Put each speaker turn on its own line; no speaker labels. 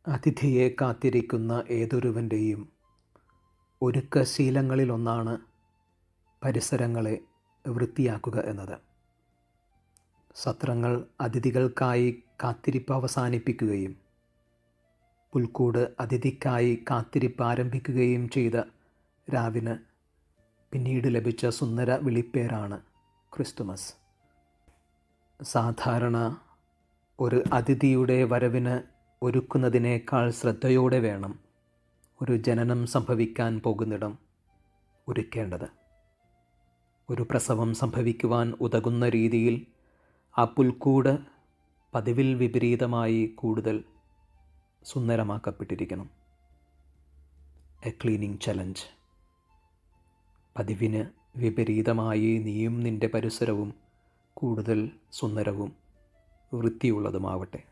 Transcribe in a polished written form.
അതിഥിയെ കാത്തിരിക്കുന്ന ഏതൊരുവൻ്റെയും ഒരുക്കശീലങ്ങളിലൊന്നാണ് പരിസരങ്ങളെ വൃത്തിയാക്കുക എന്നത്. സത്രങ്ങൾ അതിഥികൾക്കായി കാത്തിരിപ്പ് അവസാനിപ്പിക്കുകയും പുൽക്കൂട് അതിഥിക്കായി കാത്തിരിപ്പ് ആരംഭിക്കുകയും ചെയ്ത രാവിന് പിന്നീട് ലഭിച്ച സുന്ദര വിളിപ്പേരാണ് ക്രിസ്തുമസ്. സാധാരണ ഒരു അതിഥിയുടെ വരവിന് ഒരുക്കുന്നതിനേക്കാൾ ശ്രദ്ധയോടെ വേണം ഒരു ജനനം സംഭവിക്കാൻ പോകുന്നിടം ഒരുക്കേണ്ടത്. ഒരു പ്രസവം സംഭവിക്കുവാൻ ഉതകുന്ന രീതിയിൽ ആ പുൽക്കൂട് പതിവിൽ വിപരീതമായി കൂടുതൽ സുന്ദരമാക്കപ്പെട്ടിരിക്കണം. A cleaning challenge. പതിവിന് വിപരീതമായി നീയും നിൻ്റെ പരിസരവും കൂടുതൽ സുന്ദരവും വൃത്തിയുള്ളതുമാവട്ടെ.